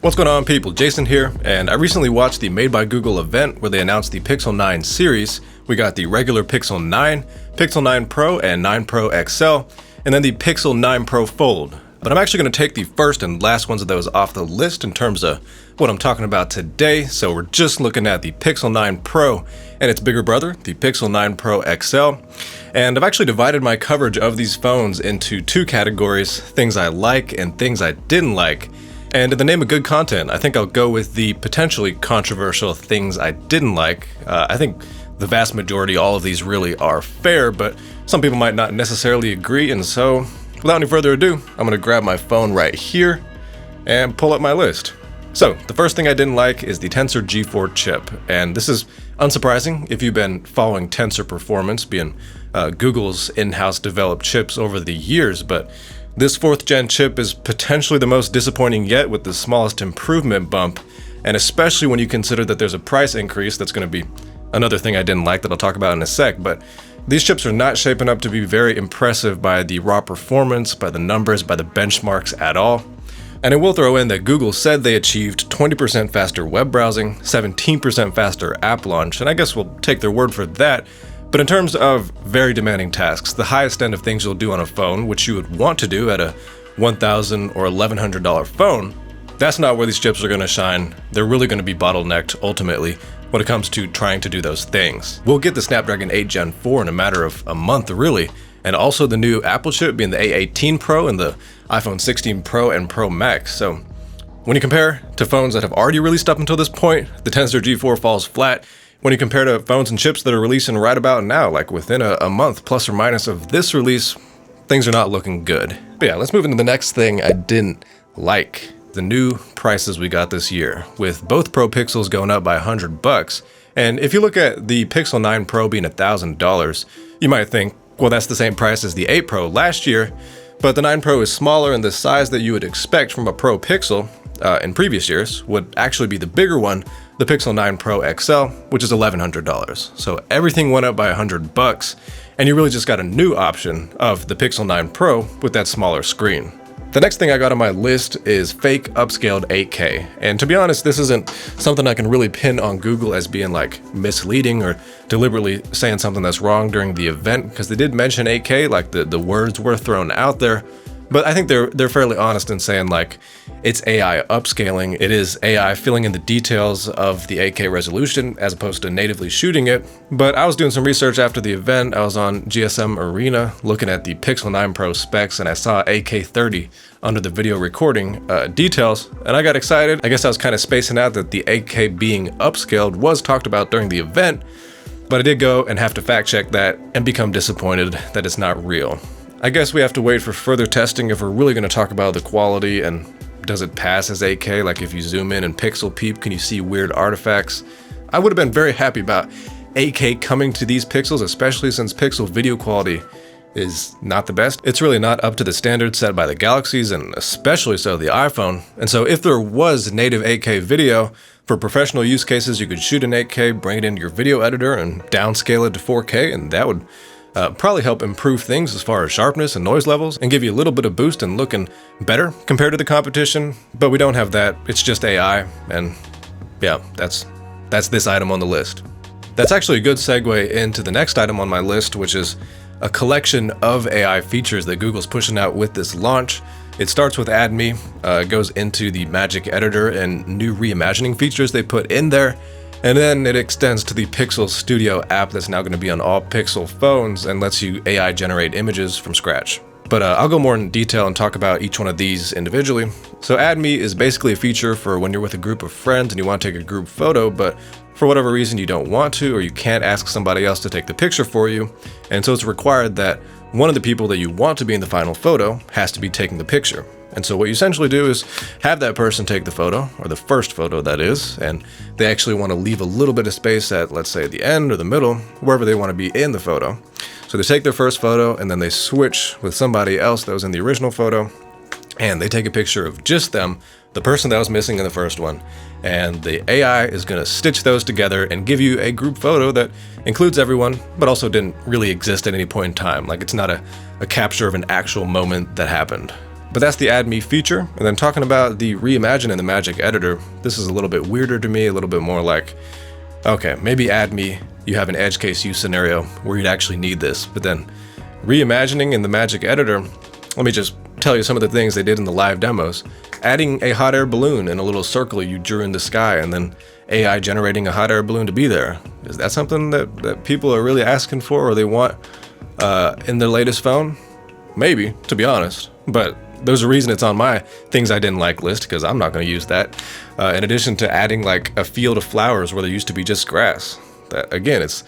What's going on, people? Jason here, and I recently watched the Made by Google event where they announced the Pixel 9 series. We got the regular Pixel 9, Pixel 9 Pro, and 9 Pro XL, and then the Pixel 9 Pro Fold. But I'm actually going to take the first and last ones of those off the list in terms of what I'm talking about today. So we're just looking at the Pixel 9 Pro and its bigger brother, the Pixel 9 Pro XL. And I've actually divided my coverage of these phones into two categories, things I like and things I didn't like. And in the name of good content, I think I'll go with the potentially controversial things I didn't like. I think the vast majority, all of these really are fair, but some people might not necessarily agree. And so, without any further ado, I'm going to grab my phone right here and pull up my list. So, the first thing I didn't like is the Tensor G4 chip. And this is unsurprising if you've been following Tensor performance, being Google's in-house developed chips over the years, but this 4th gen chip is potentially the most disappointing yet, with the smallest improvement bump, and especially when you consider that there's a price increase. That's going to be another thing I didn't like that I'll talk about in a sec, but these chips are not shaping up to be very impressive by the raw performance, by the numbers, by the benchmarks at all. And I will throw in that Google said they achieved 20% faster web browsing, 17% faster app launch, and I guess we'll take their word for that. But in terms of very demanding tasks, the highest end of things you'll do on a phone, which you would want to do at a $1,000 or $1,100 phone, that's not where these chips are going to shine. They're really going to be bottlenecked ultimately when it comes to trying to do those things. We'll get the Snapdragon 8 Gen 4 in a matter of a month, really, and also the new Apple chip being the A18 Pro and the iPhone 16 Pro and Pro Max. So when you compare to phones that have already released up until this point, the Tensor G4 falls flat. When you compare to phones and chips that are releasing right about now, like within a month plus or minus of this release, things are not looking good. But yeah, let's move into the next thing I didn't like. The new prices we got this year, with both Pro Pixels going up by $100. And if you look at the Pixel 9 Pro being $1,000, you might think, well, that's the same price as the 8 Pro last year, but the 9 Pro is smaller, and the size that you would expect from a Pro Pixel in previous years would actually be the bigger one, the Pixel 9 Pro XL, which is $1,100. So everything went up by $100, and you really just got a new option of the Pixel 9 Pro with that smaller screen. The next thing I got on my list is fake upscaled 8K. And to be honest, this isn't something I can really pin on Google as being like misleading or deliberately saying something that's wrong during the event, because they did mention 8K, like the words were thrown out there. But I think they're fairly honest in saying like it's AI upscaling. It is AI filling in the details of the 8K resolution as opposed to natively shooting it. But I was doing some research after the event. I was on GSM Arena looking at the Pixel 9 Pro specs, and I saw 8K 30 under the video recording details, and I got excited. I guess I was kind of spacing out that the 8K being upscaled was talked about during the event, but I did go and have to fact check that and become disappointed that it's not real. I guess we have to wait for further testing if we're really going to talk about the quality and does it pass as 8K, like if you zoom in and pixel peep, can you see weird artifacts? I would have been very happy about 8K coming to these Pixels, especially since Pixel video quality is not the best. It's really not up to the standards set by the Galaxies, and especially so the iPhone. And so if there was native 8K video for professional use cases, you could shoot in 8K, bring it into your video editor and downscale it to 4K, and that would probably help improve things as far as sharpness and noise levels and give you a little bit of boost and looking better compared to the competition. But we don't have that. It's just AI, and yeah, that's this item on the list. That's actually a good segue into the next item on my list, which is a collection of AI features that Google's pushing out with this launch. It starts with Add Me, goes into the Magic Editor and new reimagining features they put in there. And then it extends to the Pixel Studio app that's now going to be on all Pixel phones and lets you AI generate images from scratch. But I'll go more in detail and talk about each one of these individually. So Add Me is basically a feature for when you're with a group of friends and you want to take a group photo, but for whatever reason you don't want to, or you can't ask somebody else to take the picture for you. And so it's required that one of the people that you want to be in the final photo has to be taking the picture. And so what you essentially do is have that person take the photo, or the first photo that is, and they actually want to leave a little bit of space at, let's say, the end or the middle, wherever they want to be in the photo. So they take their first photo and then they switch with somebody else that was in the original photo, and they take a picture of just them, the person that was missing in the first one, and the AI is going to stitch those together and give you a group photo that includes everyone, but also didn't really exist at any point in time. Like, it's not a capture of an actual moment that happened. But that's the Add Me feature. And then talking about the Reimagine in the Magic Editor, this is a little bit weirder to me, a little bit more like, okay, maybe Add Me, you have an edge case use scenario where you'd actually need this. But then reimagining in the Magic Editor, let me just tell you some of the things they did in the live demos. Adding a hot air balloon in a little circle you drew in the sky, and then AI generating a hot air balloon to be there. Is that something that people are really asking for or they want in their latest phone? Maybe, to be honest. But there's a reason it's on my things I didn't like list, because I'm not going to use that. In addition to adding like a field of flowers where there used to be just grass. That, again, it's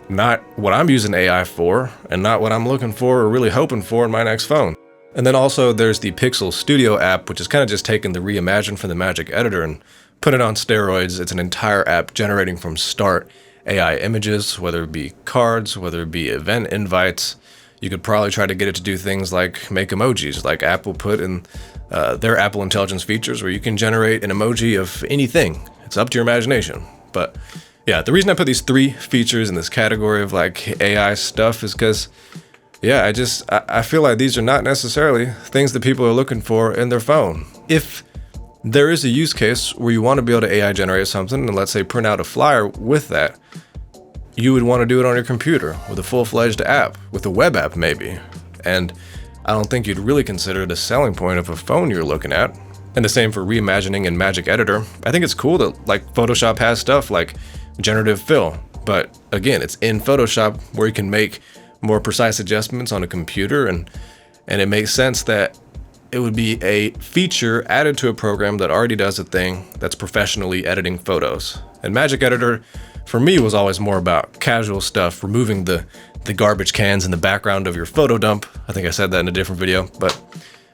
not what I'm using AI for, and not what I'm looking for or really hoping for in my next phone. And then also there's the Pixel Studio app, which is kind of just taking the Reimagine from the Magic Editor and put it on steroids. It's an entire app generating from start AI images, whether it be cards, whether it be event invites. You could probably try to get it to do things like make emojis, like Apple put in their Apple Intelligence features, where you can generate an emoji of anything. It's up to your imagination. But yeah, the reason I put these 3 features in this category of like AI stuff is because, yeah, I feel like these are not necessarily things that people are looking for in their phone. If there is a use case where you want to be able to AI generate something and let's say print out a flyer with that, you would want to do it on your computer with a full-fledged app, with a web app maybe. And I don't think you'd really consider it a selling point of a phone you're looking at. And the same for reimagining in Magic Editor. I think it's cool that like Photoshop has stuff like generative fill, but again, it's in Photoshop where you can make more precise adjustments on a computer, and it makes sense that it would be a feature added to a program that already does a thing that's professionally editing photos. And Magic Editor, for me, was always more about casual stuff, removing the garbage cans in the background of your photo dump. I think I said that in a different video, but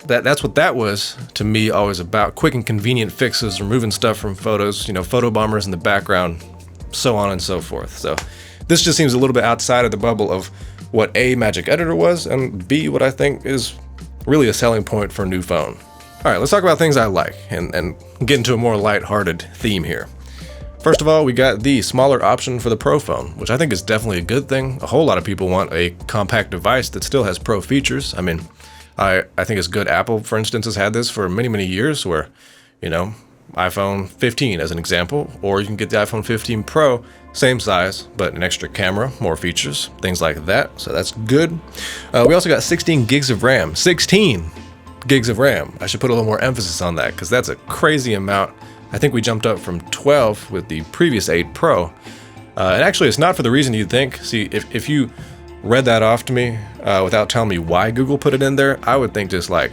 that's what that was to me, always about quick and convenient fixes, removing stuff from photos, photo bombers in the background, so on and so forth. So this just seems a little bit outside of the bubble of what A, Magic Editor was, and B, what I think is really a selling point for a new phone. All right, let's talk about things I like and get into a more lighthearted theme here. First of all, we got the smaller option for the Pro phone, which I think is definitely a good thing. A whole lot of people want a compact device that still has Pro features. I mean, I think it's good. Apple, for instance, has had this for many, many years where, iPhone 15 as an example, or you can get the iPhone 15 Pro, same size, but an extra camera, more features, things like that. So that's good. We also got 16 gigs of RAM. 16 gigs of RAM. I should put a little more emphasis on that because that's a crazy amount. I think we jumped up from 12 with the previous 8 Pro. And actually, it's not for the reason you'd think. See, if you read that off to me without telling me why Google put it in there, I would think just like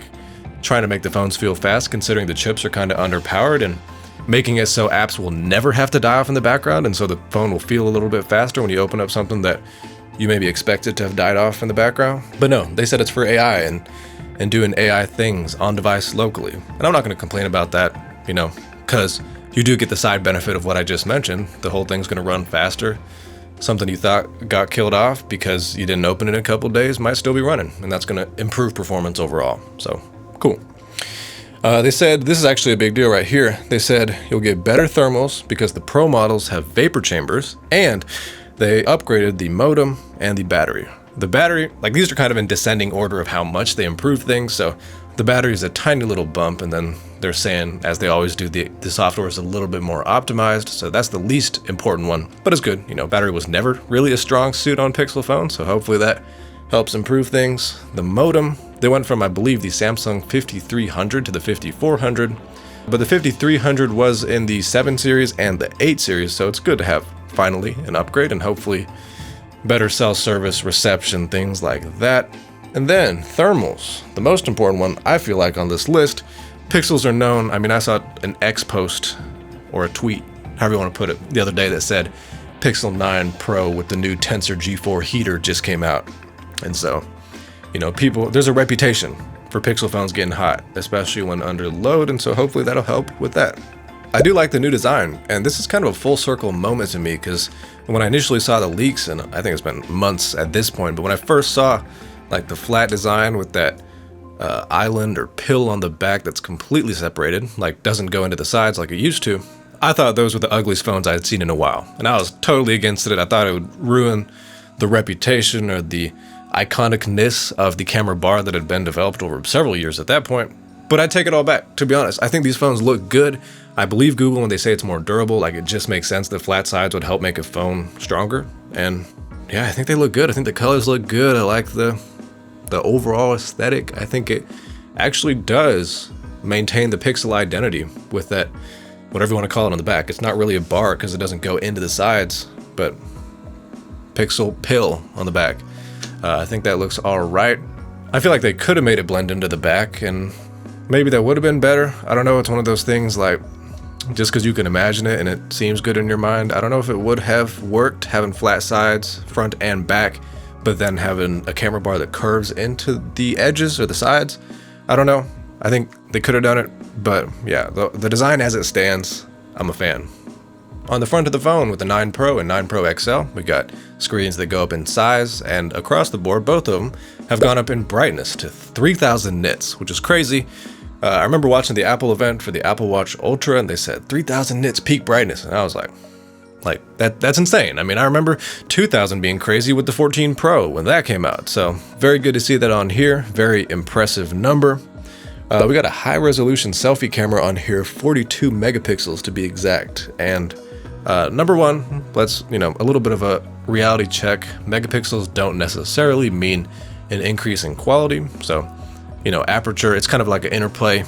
trying to make the phones feel fast, considering the chips are kind of underpowered, and making it so apps will never have to die off in the background, and so the phone will feel a little bit faster when you open up something that you maybe expected to have died off in the background. But no, they said it's for AI and doing AI things on device locally. And I'm not going to complain about that, because you do get the side benefit of what I just mentioned. The whole thing's going to run faster. Something you thought got killed off because you didn't open it in a couple days might still be running, and that's going to improve performance overall. So cool. They said, this is actually a big deal right here. They said you'll get better thermals because the Pro models have vapor chambers, and they upgraded the modem and the battery. The battery, like these are kind of in descending order of how much they improve things. So the battery is a tiny little bump, and then they're saying, as they always do, the software is a little bit more optimized. So that's the least important one, but it's good. Battery was never really a strong suit on Pixel phones, so hopefully that helps improve things. The modem, they went from, I believe, the Samsung 5300 to the 5400, but the 5300 was in the 7 series and the 8 series, so it's good to have finally an upgrade and hopefully better cell service reception, things like that. And then thermals, the most important one I feel like on this list. Pixels are known, I saw an X post or a tweet, however you want to put it, the other day that said Pixel 9 Pro with the new Tensor G4 heater just came out. And so, people, there's a reputation for Pixel phones getting hot, especially when under load, and so hopefully that'll help with that. I do like the new design, and this is kind of a full circle moment to me, because when I initially saw the leaks, and I think it's been months at this point, but when I first saw like the flat design with that island or pill on the back that's completely separated, like doesn't go into the sides like it used to, I thought those were the ugliest phones I had seen in a while, and I was totally against it. I thought it would ruin the reputation or the iconicness of the camera bar that had been developed over several years at that point. But I take it all back, to be honest. I think these phones look good. I believe Google when they say it's more durable. Like, it just makes sense that flat sides would help make a phone stronger. And yeah, I think they look good. I think the colors look good. I like the overall aesthetic. I think it actually does maintain the pixel identity with that, whatever you want to call it, on the back. It's not really a bar because it doesn't go into the sides, but pixel pill on the back. I think that looks all right. I feel like they could have made it blend into the back, and maybe that would have been better. I don't know. It's one of those things, like, just because you can imagine it and it seems good in your mind, I don't know if it would have worked having flat sides, front and back, but then having a camera bar that curves into the edges or the sides. I don't know. I think they could have done it, but yeah, the design as it stands, I'm a fan. On the front of the phone with the 9 Pro and 9 Pro XL, we got screens that go up in size, and across the board, both of them have gone up in brightness to 3000 nits, which is crazy. I remember watching the Apple event for the Apple Watch Ultra, and they said 3000 nits peak brightness, and I was like that's insane. I mean, I remember 2000 being crazy with the 14 Pro when that came out, so very good to see that on here. Very impressive number. We got a high resolution selfie camera on here, 42 megapixels to be exact, and number one, let's, a little bit of a reality check. Megapixels don't necessarily mean an increase in quality. So, aperture, it's kind of like an interplay.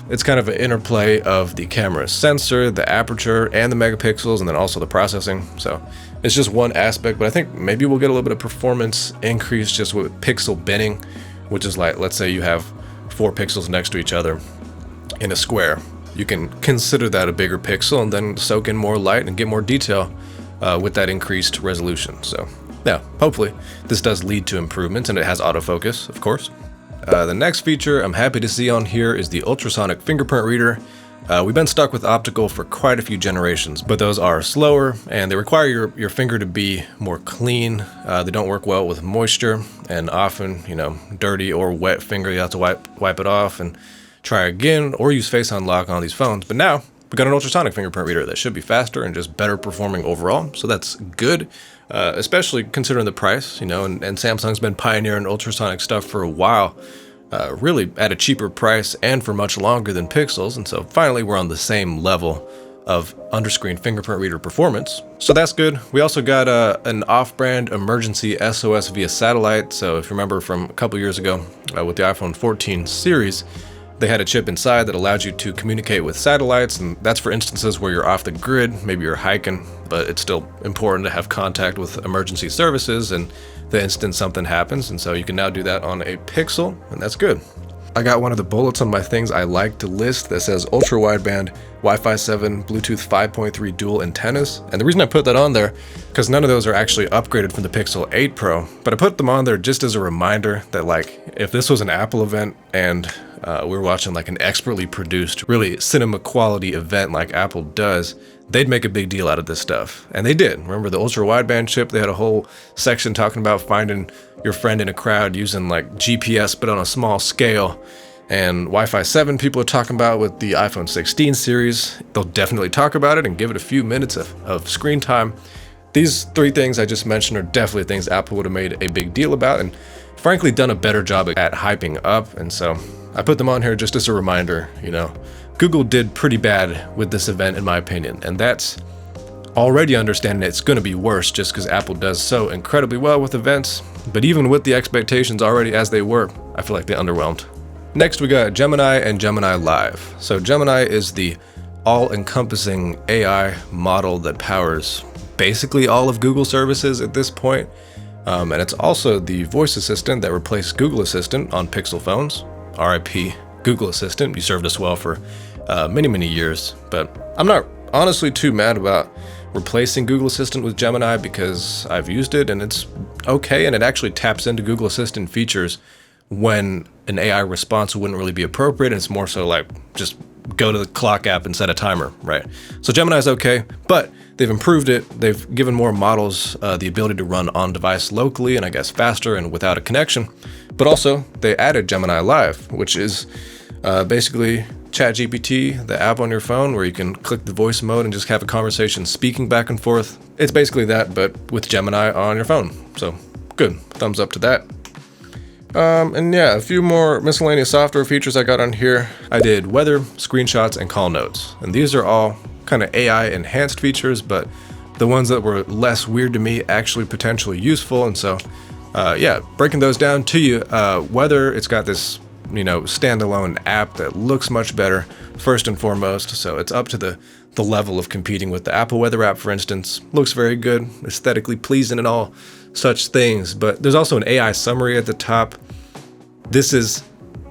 It's kind of an interplay of the camera sensor, the aperture, and the megapixels, and then also the processing. So it's just one aspect, but I think maybe we'll get a little bit of performance increase just with pixel binning, which is like, let's say you have 4 pixels next to each other in a square. You can consider that a bigger pixel and then soak in more light and get more detail with that increased resolution. So yeah, hopefully this does lead to improvements, and it has autofocus, of course. The next feature I'm happy to see on here is the ultrasonic fingerprint reader. We've been stuck with optical for quite a few generations, but those are slower and they require your finger to be more clean. They don't work well with moisture, and often, dirty or wet finger, you have to wipe it off and try again, or use Face Unlock on these phones. But now we got an ultrasonic fingerprint reader that should be faster and just better performing overall, so that's good, especially considering the price, and Samsung's been pioneering ultrasonic stuff for a while, really at a cheaper price and for much longer than Pixels, and so finally we're on the same level of underscreen fingerprint reader performance, so that's good. We also got an off-brand emergency SOS via satellite. So if you remember from a couple years ago with the iPhone 14 series, they had a chip inside that allowed you to communicate with satellites, and that's for instances where you're off the grid, maybe you're hiking, but it's still important to have contact with emergency services in the instant something happens, and so you can now do that on a Pixel, and that's good. I got one of the bullets on my things I like to list that says Ultra-Wideband, Wi-Fi 7, Bluetooth 5.3 dual antennas, and the reason I put that on there, because none of those are actually upgraded from the Pixel 8 Pro, but I put them on there just as a reminder that, like, if this was an Apple event and we were watching like an expertly produced, really cinema quality event like Apple does, they'd make a big deal out of this stuff. And they did. Remember the Ultra-Wideband chip? They had a whole section talking about finding your friend in a crowd using like GPS but on a small scale. And Wi-Fi 7 people are talking about with the iPhone 16 series. They'll definitely talk about it and give it a few minutes of screen time. These 3 things I just mentioned are definitely things Apple would have made a big deal about, and frankly done a better job at hyping up. And so I put them on here just as a reminder. Google did pretty bad with this event in my opinion, and that's already understanding it's going to be worse just because Apple does so incredibly well with events. But even with the expectations already as they were, I feel like they underwhelmed. Next we got Gemini and Gemini Live. So Gemini is the all-encompassing AI model that powers basically all of Google services at this point. And it's also the voice assistant that replaced Google Assistant on Pixel phones. RIP Google Assistant, you served us well for many years, but I'm not honestly too mad about replacing Google Assistant with Gemini because I've used it and it's okay, and it actually taps into Google Assistant features when an AI response wouldn't really be appropriate, and it's more so like just go to the clock app and set a timer, right? So Gemini's okay, but they've improved it. They've given more models the ability to run on device locally and I guess faster and without a connection. But also they added Gemini Live, which is basically ChatGPT, the app on your phone where you can click the voice mode and just have a conversation speaking back and forth. It's basically that, but with Gemini on your phone. So good, thumbs up to that. And yeah, a few more miscellaneous software features I got on here. I did weather, screenshots, and call notes. And these are all kind of AI enhanced features, but the ones that were less weird to me actually potentially useful. And so, yeah, breaking those down to you. Weather, it's got this, standalone app that looks much better, first and foremost. So it's up to the level of competing with the Apple Weather app, for instance. Looks very good, aesthetically pleasing and all such things. But there's also an AI summary at the top. This is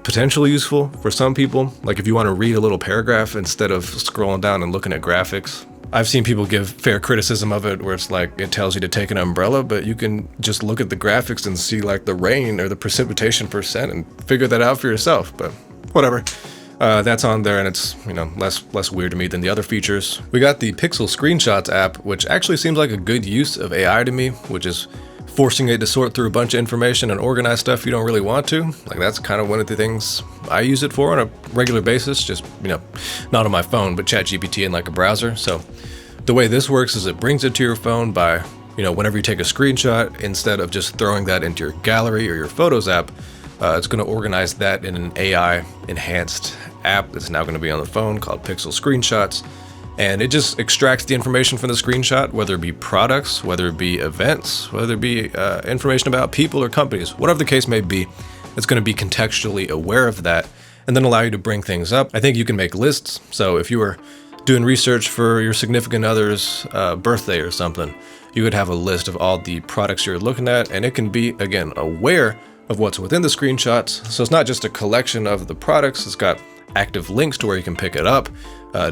potentially useful for some people, like if you want to read a little paragraph instead of scrolling down and looking at graphics. I've seen people give fair criticism of it where it's like it tells you to take an umbrella, but you can just look at the graphics and see like the rain or the precipitation percent and figure that out for yourself. But whatever. That's on there, and it's less weird to me than the other features. We got the Pixel Screenshots app, which actually seems like a good use of AI to me, which is forcing it to sort through a bunch of information and organize stuff you don't really want to. Like that's kind of one of the things I use it for on a regular basis, just, not on my phone, but ChatGPT in like a browser. So the way this works is it brings it to your phone by, whenever you take a screenshot, instead of just throwing that into your gallery or your Photos app, it's going to organize that in an AI enhanced app that's now going to be on the phone called Pixel Screenshots. And it just extracts the information from the screenshot, whether it be products, whether it be events, whether it be information about people or companies, whatever the case may be. It's going to be contextually aware of that and then allow you to bring things up. I think you can make lists. So if you were doing research for your significant other's birthday or something, you would have a list of all the products you're looking at, and it can be, again, aware of what's within the screenshots. So it's not just a collection of the products, it's got active links to where you can pick it up,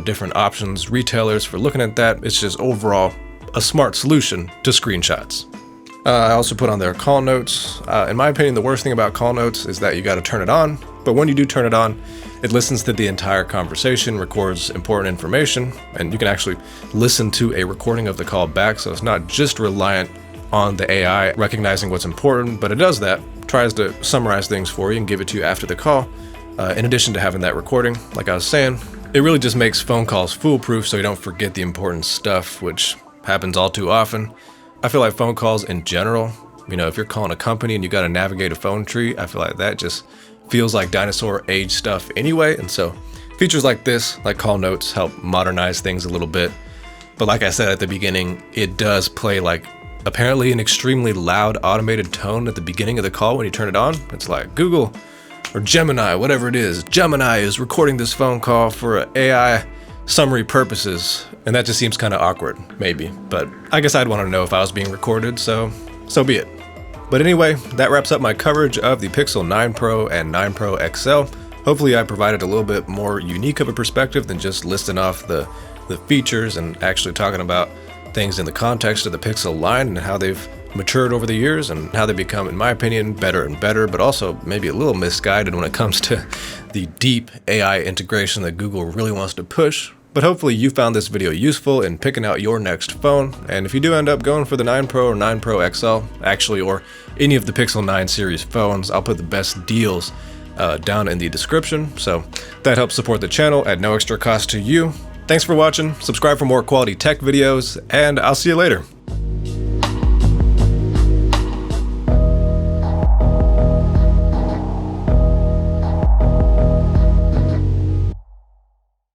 different options, retailers for looking at that. It's just overall a smart solution to screenshots. I also put on there call notes. In my opinion, the worst thing about call notes is that you got to turn it on. But when you do turn it on, it listens to the entire conversation, records important information, and you can actually listen to a recording of the call back. So it's not just reliant on the AI recognizing what's important, but it does that, tries to summarize things for you and give it to you after the call. In addition to having that recording, like I was saying, it really just makes phone calls foolproof so you don't forget the important stuff, which happens all too often. I feel like phone calls in general, if you're calling a company and you got to navigate a phone tree, I feel like that just feels like dinosaur age stuff anyway. And so features like this, like call notes, help modernize things a little bit. But like I said at the beginning, it does play like apparently an extremely loud automated tone at the beginning of the call when you turn it on. It's like Google or Gemini, whatever it is. Gemini is recording this phone call for AI summary purposes. And that just seems kind of awkward, maybe. But I guess I'd want to know if I was being recorded, so be it. But anyway, that wraps up my coverage of the Pixel 9 Pro and 9 Pro XL. Hopefully I provided a little bit more unique of a perspective than just listing off the features and actually talking about things in the context of the Pixel line and how they've matured over the years and how they become, in my opinion, better and better, but also maybe a little misguided when it comes to the deep AI integration that Google really wants to push. But hopefully you found this video useful in picking out your next phone. And if you do end up going for the 9 Pro or 9 Pro XL, actually, or any of the Pixel 9 series phones, I'll put the best deals down in the description. So that helps support the channel at no extra cost to you. Thanks for watching, subscribe for more quality tech videos, and I'll see you later.